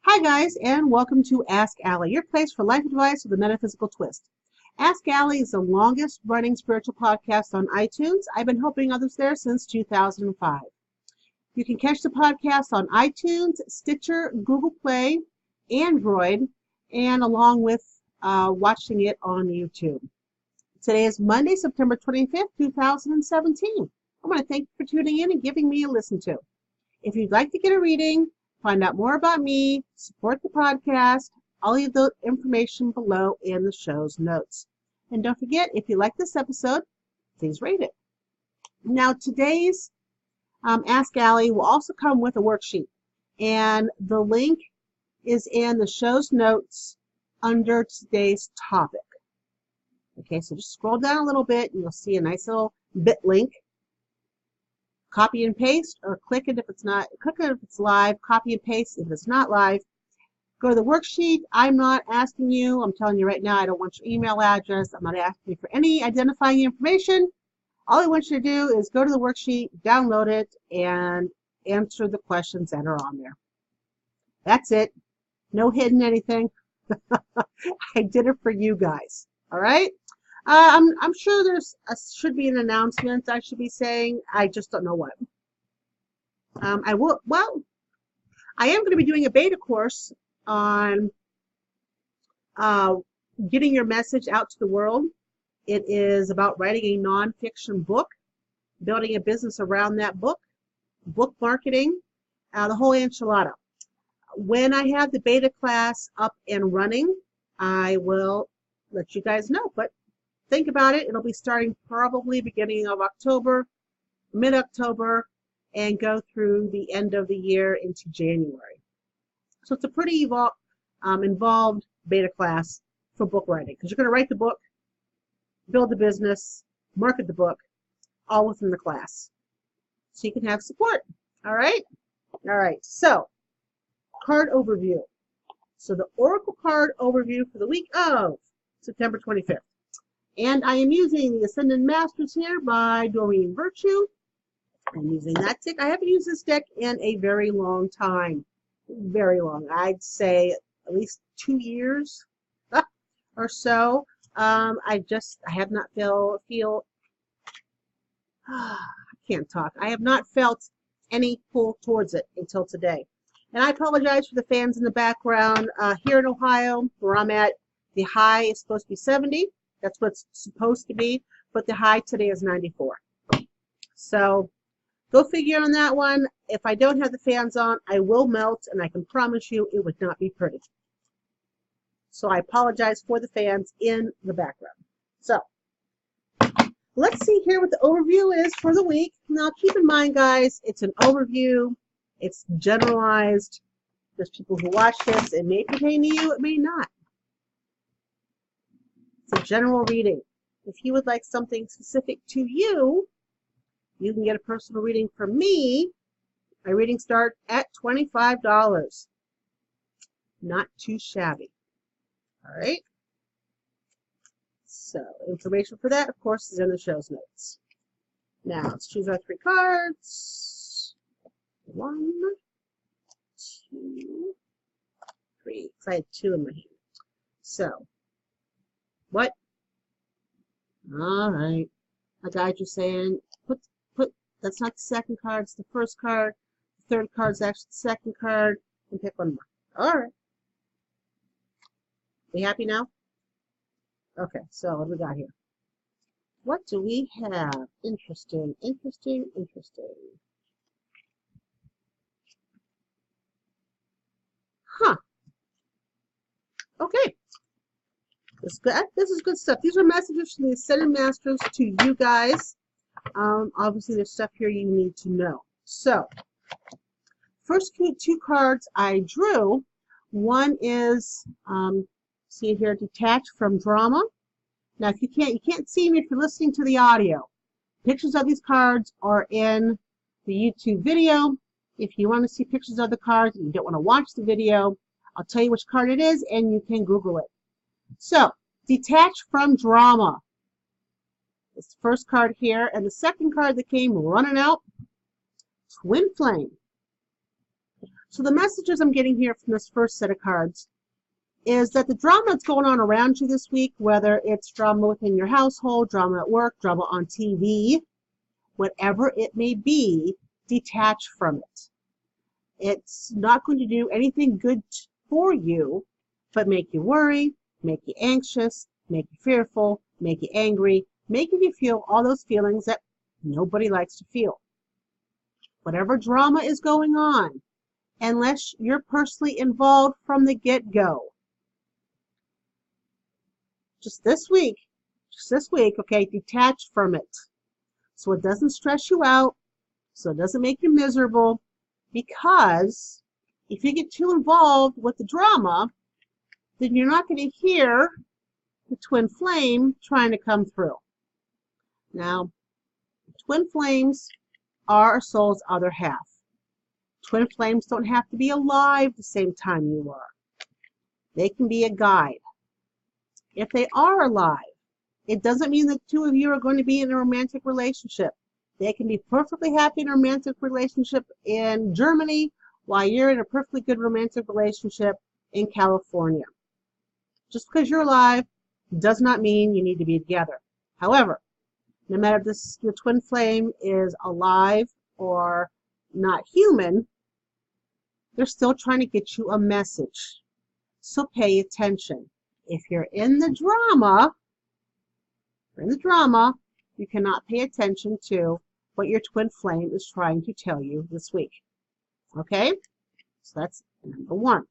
Hi guys, and welcome to Ask Allie, your place for life advice with a metaphysical twist. Ask Allie is the longest running spiritual podcast on iTunes. I've been helping others there since 2005. You can catch the podcast on iTunes, Stitcher, Google Play, Android, and along with watching it on YouTube. Today is Monday, September 25th, 2017. I want to thank you for tuning in and giving me a listen to. If you'd like to get a reading, find out more about me, support the podcast, I'll leave the information below in the show's notes. And don't forget, if you like this episode, please rate it. Now, today's Ask Allie will also come with a worksheet, and the link is in the show's notes under today's topic. Okay, so just scroll down a little bit, and you'll see a nice little bit link. Copy and paste, or click it if it's live, copy and paste if it's not live. Go to the worksheet. I'm not asking you, I'm telling you right now, I don't want your email address. I'm not asking you for any identifying information. All I want you to do is go to the worksheet, download it, and answer the questions that are on there. That's it. No hidden anything. I did it for you guys. All right? I'm sure should be an announcement I should be saying. I just don't know what. I am going to be doing a beta course on getting your message out to the world. It is about writing a nonfiction book, building a business around that book marketing, the whole enchilada. When I have the beta class up and running, I will let you guys know. But think about it. It'll be starting probably beginning of October, mid-October, and go through the end of the year into January. So it's a pretty involved beta class for book writing, because you're going to write the book, build the business, market the book, all within the class. So you can have support. All right? All right. So, card overview. So the Oracle card overview for the week of September 25th. And I am using the Ascended Masters here by Doreen Virtue. I'm using that deck. I haven't used this deck in a very long time. Very long. I'd say at least 2 years or so. I have not I can't talk. I have not felt any pull towards it until today. And I apologize for the fans in the background. Here in Ohio, where I'm at, the high is supposed to be 70. That's what it's supposed to be, but the high today is 94. So go figure on that one. If I don't have the fans on, I will melt, and I can promise you it would not be pretty. So I apologize for the fans in the background. So let's see here what the overview is for the week. Now keep in mind, guys, it's an overview. It's generalized. There's people who watch this. It may pertain to you. It may not. It's a general reading. If you would like something specific to you, you can get a personal reading from me. My readings start at $25. Not too shabby. All right. So information for that, of course, is in the show's notes. Now let's choose our 3 cards. 1, 2, 3. Because I had 2 in my hand. So. What? All right. A guide you saying, that's not the second card, it's the first card. The third card is actually the second card. And pick one more. All right. We happy now? Okay, so what do we got here? What do we have? Interesting. Huh. Okay. This is good stuff. These are messages from the Ascended Masters to you guys. Obviously, there's stuff here you need to know. So, first 2 cards I drew. One is, see it here, detached from drama. Now, if you can't see me if you're listening to the audio. Pictures of these cards are in the YouTube video. If you want to see pictures of the cards and you don't want to watch the video, I'll tell you which card it is, and you can Google it. So, detach from drama. It's the first card here, and the second card that came running out, Twin Flame. So the messages I'm getting here from this first set of cards is that the drama that's going on around you this week, whether it's drama within your household, drama at work, drama on TV, whatever it may be, detach from it. It's not going to do anything good for you, but make you worry, make you anxious, make you fearful, make you angry, making you feel all those feelings that nobody likes to feel. Whatever drama is going on, unless you're personally involved from the get-go. Just this week, okay, detach from it. So it doesn't stress you out, so it doesn't make you miserable, because if you get too involved with the drama, then you're not going to hear the twin flame trying to come through. Now, twin flames are a soul's other half. Twin flames don't have to be alive the same time you are. They can be a guide. If they are alive, it doesn't mean the two of you are going to be in a romantic relationship. They can be perfectly happy in a romantic relationship in Germany while you're in a perfectly good romantic relationship in California. Just because you're alive does not mean you need to be together. However, no matter if the twin flame is alive or not human, they're still trying to get you a message. So pay attention. If you're in the drama, you cannot pay attention to what your twin flame is trying to tell you this week. Okay? So that's number one.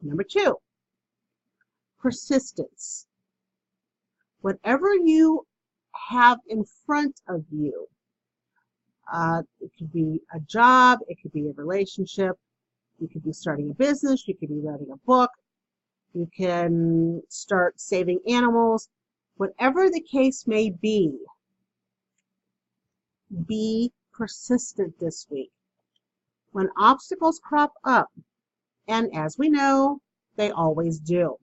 Number two, persistence. Whatever you have in front of you, it could be a job, it could be a relationship, you could be starting a business, you could be writing a book, you can start saving animals. Whatever the case may be persistent this week. When obstacles crop up, and as we know, they always do,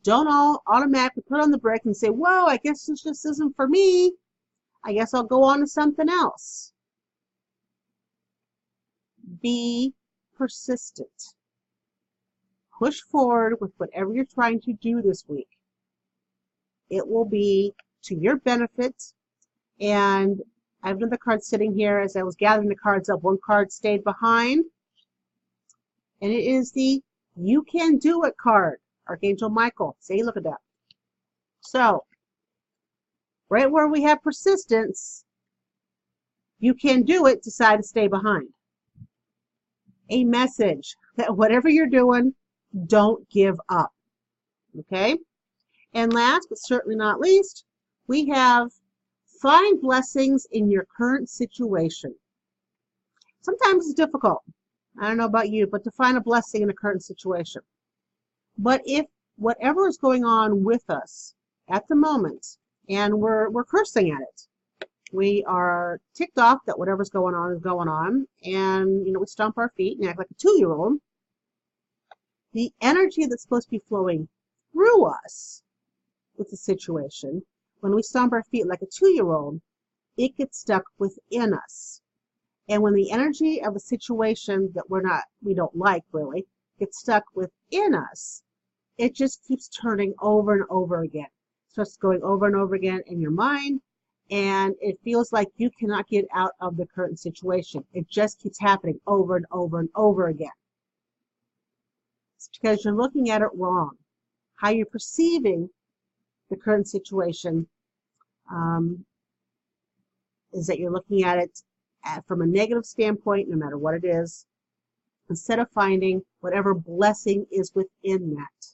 don't all automatically put on the brake and say, whoa, I guess this just isn't for me. I guess I'll go on to something else. Be persistent. Push forward with whatever you're trying to do this week. It will be to your benefit. And I have another card sitting here. As I was gathering the cards up, one card stayed behind. And it is the You Can Do It card. Archangel Michael. See, look at that. So, right where we have persistence, you can do it, decide to stay behind. A message that whatever you're doing, don't give up. Okay? And last but certainly not least, we have find blessings in your current situation. Sometimes it's difficult. I don't know about you, but to find a blessing in a current situation. But if whatever is going on with us at the moment, and we're cursing at it, we are ticked off that whatever's going on is going on, and we stomp our feet and act like a 2-year-old, the energy that's supposed to be flowing through us with the situation, when we stomp our feet like a 2-year-old, it gets stuck within us. And when the energy of a situation that we don't like really, gets stuck within us, it just keeps turning over and over again. It starts going over and over again in your mind, and it feels like you cannot get out of the current situation. It just keeps happening over and over and over again. It's because you're looking at it wrong. How you're perceiving the current situation is that you're looking at it from a negative standpoint, no matter what it is, instead of finding whatever blessing is within that.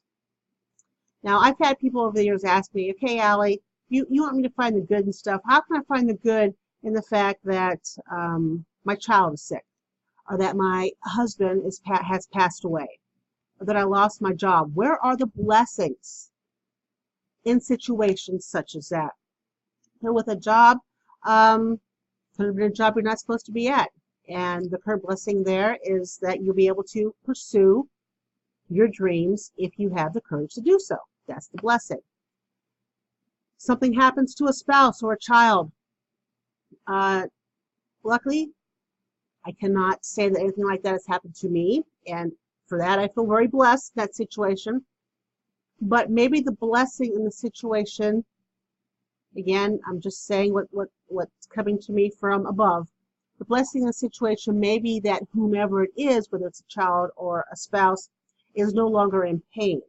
Now, I've had people over the years ask me, okay, Allie, you want me to find the good and stuff. How can I find the good in the fact that my child is sick, or that my husband has passed away, or that I lost my job? Where are the blessings in situations such as that? And with a job, could have been a job you're not supposed to be at. And the current blessing there is that you'll be able to pursue your dreams if you have the courage to do so. That's the blessing. Something happens to a spouse or a child. Luckily, I cannot say that anything like that has happened to me, and for that I feel very blessed in that situation. But maybe the blessing in the situation, again, I'm just saying what's coming to me from above. The blessing in the situation may be that whomever it is, whether it's a child or a spouse, is no longer in pain.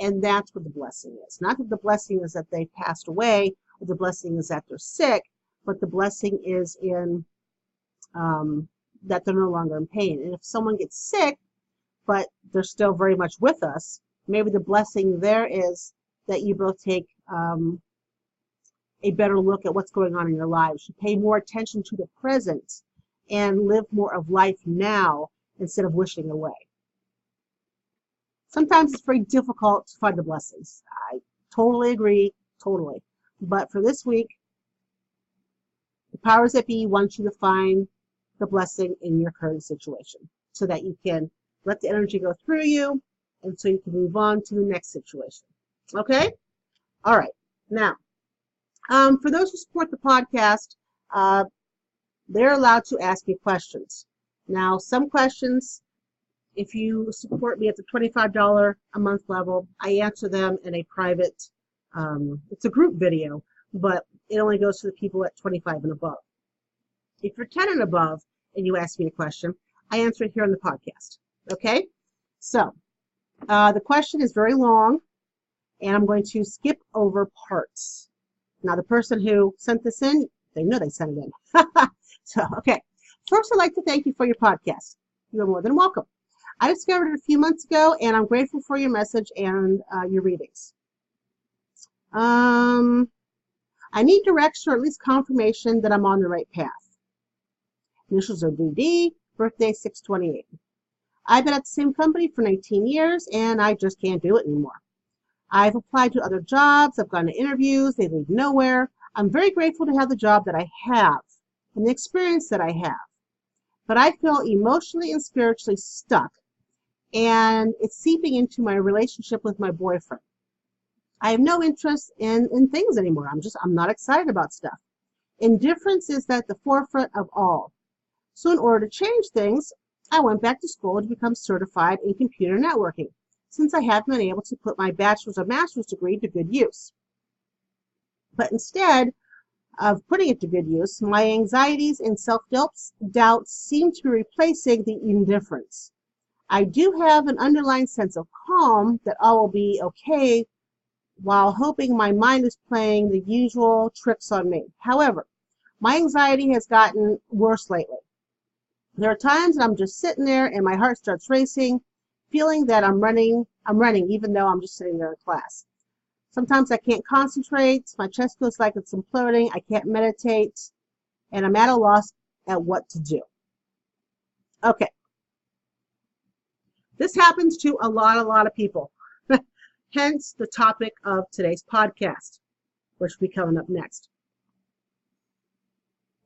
And that's what the blessing is. Not that the blessing is that they passed away, or the blessing is that they're sick, but the blessing is in that they're no longer in pain. And if someone gets sick, but they're still very much with us, maybe the blessing there is that you both take a better look at what's going on in your lives. You pay more attention to the present and live more of life now instead of wishing away. Sometimes it's very difficult to find the blessings. I totally agree, totally. But for this week, the powers that be want you to find the blessing in your current situation so that you can let the energy go through you and so you can move on to the next situation. Okay? All right. Now, for those who support the podcast, they're allowed to ask me questions. Now, some questions, if you support me at the $25 a month level, I answer them in a private, it's a group video, but it only goes to the people at 25 and above. If you're 10 and above and you ask me a question, I answer it here on the podcast. Okay? So, the question is very long, and I'm going to skip over parts. Now, the person who sent this in, they know they sent it in. So, okay. First, I'd like to thank you for your podcast. You're more than welcome. I discovered it a few months ago, and I'm grateful for your message and your readings. I need direction or at least confirmation that I'm on the right path. Initials are DD, birthday 6/28. I've been at the same company for 19 years, and I just can't do it anymore. I've applied to other jobs. I've gone to interviews. They lead nowhere. I'm very grateful to have the job that I have and the experience that I have. But I feel emotionally and spiritually stuck, and it's seeping into my relationship with my boyfriend. I have no interest in things anymore. I'm not excited about stuff. Indifference is at the forefront of all. So in order to change things, I went back to school to become certified in computer networking, since I haven't been able to put my bachelor's or master's degree to good use. But instead of putting it to good use, my anxieties and self-doubt seem to be replacing the indifference. I do have an underlying sense of calm that all will be okay, while hoping my mind is playing the usual tricks on me. However, my anxiety has gotten worse lately. There are times that I'm just sitting there and my heart starts racing, feeling that I'm running even though I'm just sitting there in class. Sometimes I can't concentrate, my chest feels like it's imploding, I can't meditate, and I'm at a loss at what to do. Okay. This happens to a lot of people. Hence the topic of today's podcast, which will be coming up next.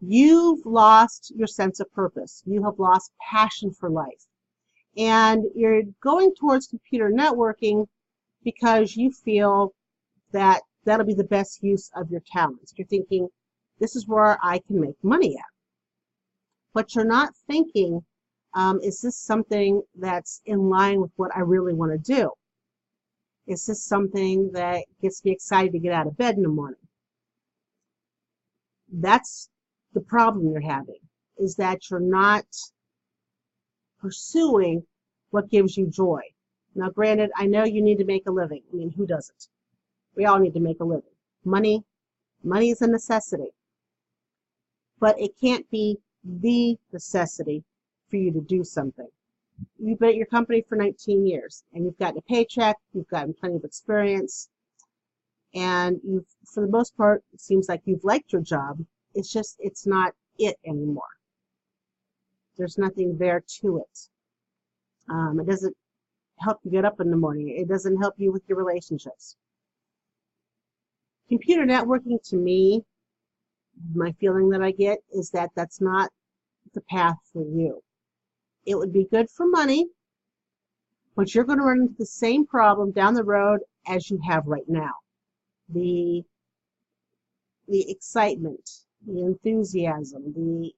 You've lost your sense of purpose. You have lost passion for life. And you're going towards computer networking because you feel that that'll be the best use of your talents. You're thinking, this is where I can make money at. But you're not thinking, is this something that's in line with what I really want to do? Is this something that gets me excited to get out of bed in the morning? That's the problem you're having, is that you're not pursuing what gives you joy. Now, granted, I know you need to make a living. I mean, who doesn't? We all need to make a living. Money is a necessity. But it can't be the necessity for you to do something. You've been at your company for 19 years, and you've gotten a paycheck, you've gotten plenty of experience, and you've, for the most part, it seems like you've liked your job. It's just, it's not it anymore. There's nothing there to it. It doesn't help you get up in the morning. It doesn't help you with your relationships. Computer networking, to me, my feeling that I get is that that's not the path for you. It would be good for money, but you're going to run into the same problem down the road as you have right now. The excitement, the enthusiasm, the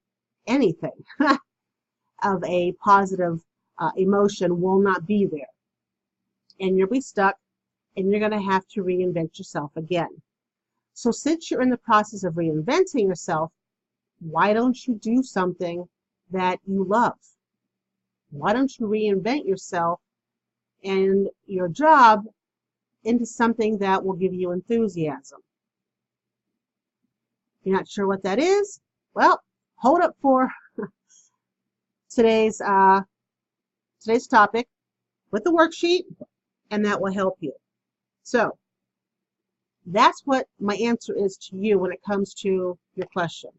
anything. of a positive emotion will not be there. And you'll be stuck, and you're going to have to reinvent yourself again. So since you're in the process of reinventing yourself, why don't you do something that you love? Why don't you reinvent yourself and your job into something that will give you enthusiasm? You're not sure what that is? Well, hold up for today's topic with the worksheet, and that will help you. So that's what my answer is to you when it comes to your question.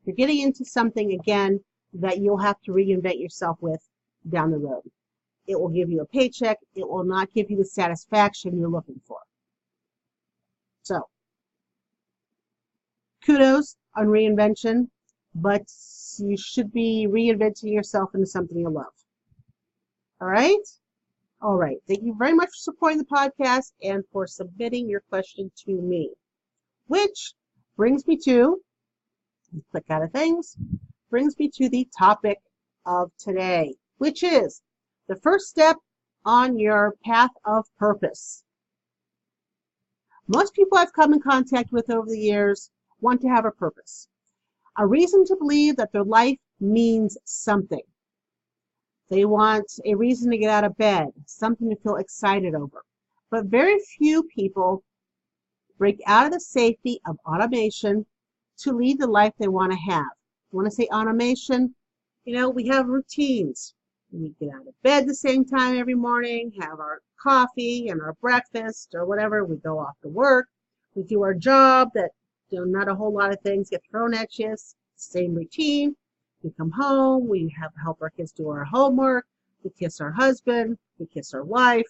You're getting into something again that you'll have to reinvent yourself with down the road. It will give you a paycheck. It will not give you the satisfaction you're looking for. So kudos on reinvention, but you should be reinventing yourself into something you love. All right? All right. Thank you very much for supporting the podcast and for submitting your question to me. Which brings me to, click out of things, brings me to the topic of today, which is the first step on your path of purpose. Most people I've come in contact with over the years want to have a purpose, a reason to believe that their life means something. They want a reason to get out of bed, something to feel excited over. But very few people break out of the safety of automation to lead the life they want to have. When I say automation, we have routines. We get out of bed the same time every morning, have our coffee and our breakfast or whatever. We go off to work. We do our job that not a whole lot of things get thrown at you. Same routine. We come home, we have help our kids do our homework, we kiss our husband, we kiss our wife,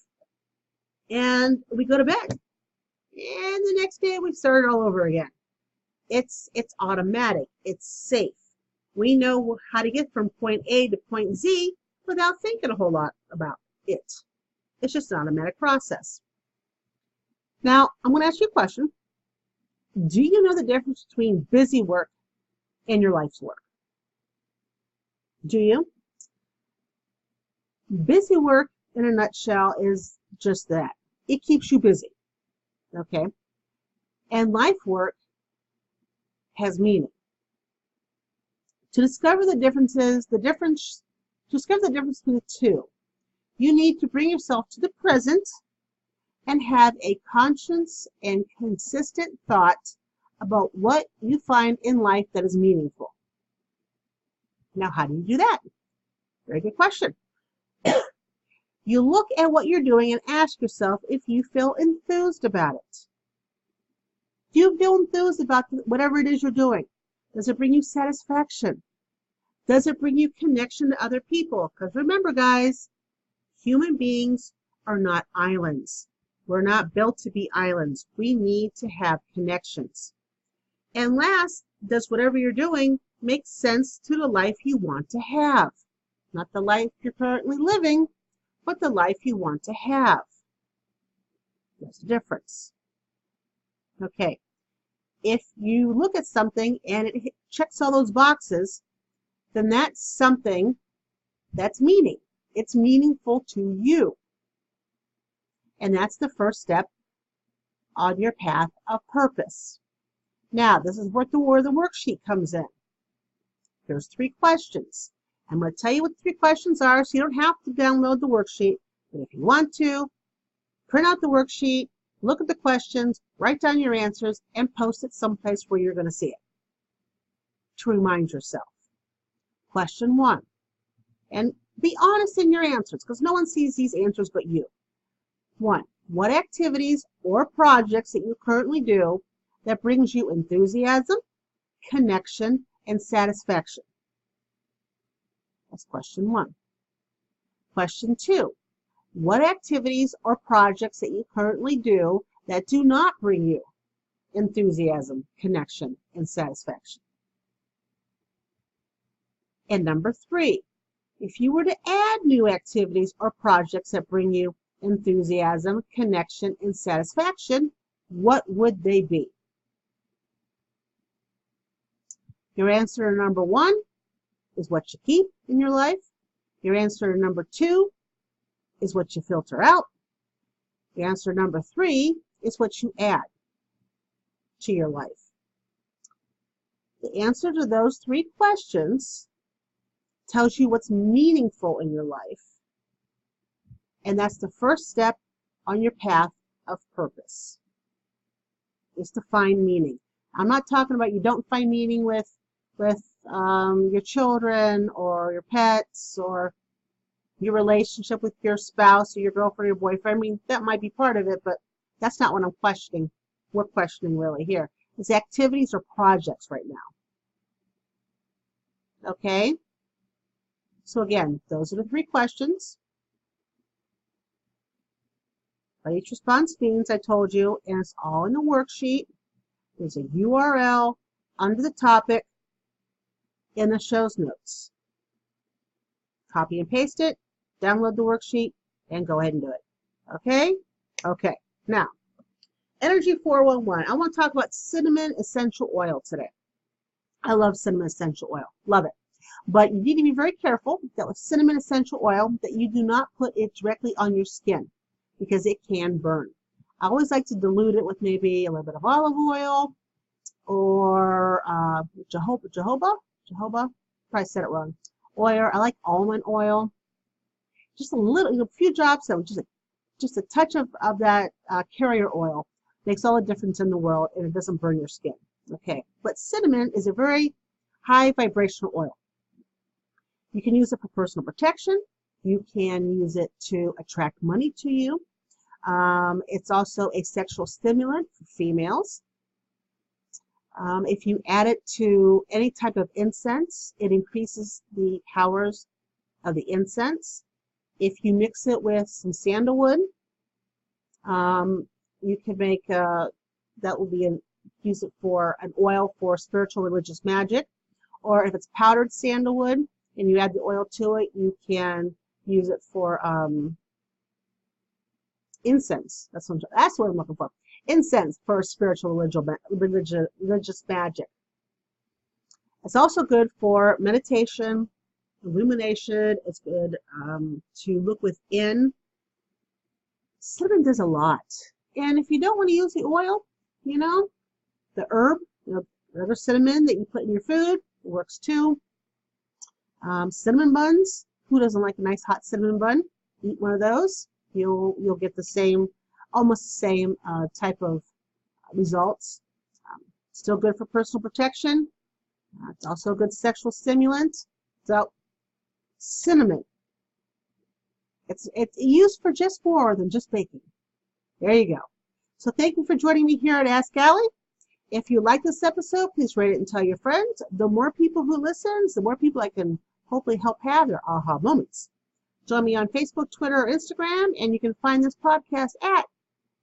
and we go to bed. And the next day we start all over again. It's automatic. It's safe. We know how to get from point A to point Z without thinking a whole lot about it. It's just an automatic process. Now, I'm going to ask you a question. Do you know the difference between busy work and your life's work? Do you? Busy work, in a nutshell, is just that. It keeps you busy. Okay? And life work has meaning. To discover the difference between the two, you need to bring yourself to the present and have a conscious and consistent thought about what you find in life that is meaningful. Now, how do you do that? Very good question. You look at what you're doing and ask yourself if you feel enthused about it. Do you feel enthused about whatever it is you're doing? Does it bring you satisfaction? Does it bring you connection to other people? Because remember, guys, human beings are not islands. We're not built to be islands. We need to have connections. And last, does whatever you're doing make sense to the life you want to have? Not the life you're currently living, but the life you want to have. There's a difference. Okay. If you look at something and it checks all those boxes, then that's something that's meaning. It's meaningful to you. And that's the first step on your path of purpose. Now, this is where the worksheet comes in. There's 3 questions. I'm going to tell you what the 3 questions are, so you don't have to download the worksheet. But if you want to, print out the worksheet, look at the questions, write down your answers, and post it someplace where you're going to see it to remind yourself. Question 1. And be honest in your answers, because no one sees these answers but you. 1. What activities or projects that you currently do that brings you enthusiasm, connection, and satisfaction? That's question 1. Question 2. What activities or projects that you currently do that do not bring you enthusiasm, connection, and satisfaction? And number 3, if you were to add new activities or projects that bring you enthusiasm, connection, and satisfaction, what would they be? Your answer to number 1 is what you keep in your life. Your answer number 2 is what you filter out. The answer number 3 is what you add to your life. The answer to those 3 questions tells you what's meaningful in your life. And that's the first step on your path of purpose, is to find meaning. I'm not talking about you don't find meaning with your children or your pets or your relationship with your spouse or your girlfriend or your boyfriend. I mean, that might be part of it, but that's not what I'm questioning. We're questioning really here. It's activities or projects right now. Okay? So again, those are the 3 questions. What each response means, I told you, and it's all in the worksheet. There's a URL under the topic in the show's notes. Copy and paste it, download the worksheet, and go ahead and do it. Okay? Okay. Now, Energy 411. I want to talk about cinnamon essential oil today. I love cinnamon essential oil. Love it. But you need to be very careful that with cinnamon essential oil that you do not put it directly on your skin because it can burn. I always like to dilute it with maybe a little bit of olive oil or jojoba, probably said it wrong, oil. I like almond oil. Just a little, a few drops of just a touch of that carrier oil makes all the difference in the world, and it doesn't burn your skin. Okay, but cinnamon is a very high vibrational oil. You can use it for personal protection. You can use it to attract money to you. It's also a sexual stimulant for females. If you add it to any type of incense, it increases the powers of the incense. If you mix it with some sandalwood, you can make that will be use it for an oil for spiritual religious magic. Or if it's powdered sandalwood and you add the oil to it, you can use it for incense. That's what I'm looking for. Incense for spiritual religious magic. It's also good for meditation, illumination. It's good to look within. Cinnamon does a lot. And if you don't want to use the oil, you know, the herb, the other cinnamon that you put in your food, works too. Cinnamon buns. Who doesn't like a nice hot cinnamon bun? Eat one of those. You'll get the same, almost the same type of results. Still good for personal protection. It's also a good sexual stimulant. So cinnamon. It's used for just more than just baking. There you go. So thank you for joining me here at Ask Allie. If you like this episode, please rate it and tell your friends. The more people who listen, the more people I can hopefully help have their aha moments. Join me on Facebook, Twitter, or Instagram, and you can find this podcast at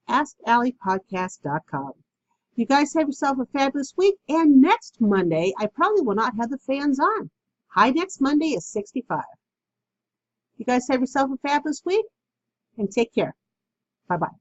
AskAlliePodcast.com. You guys have yourself a fabulous week, and next Monday, I probably will not have the fans on. High next Monday is 65. You guys have yourself a fabulous week, and take care. Bye-bye.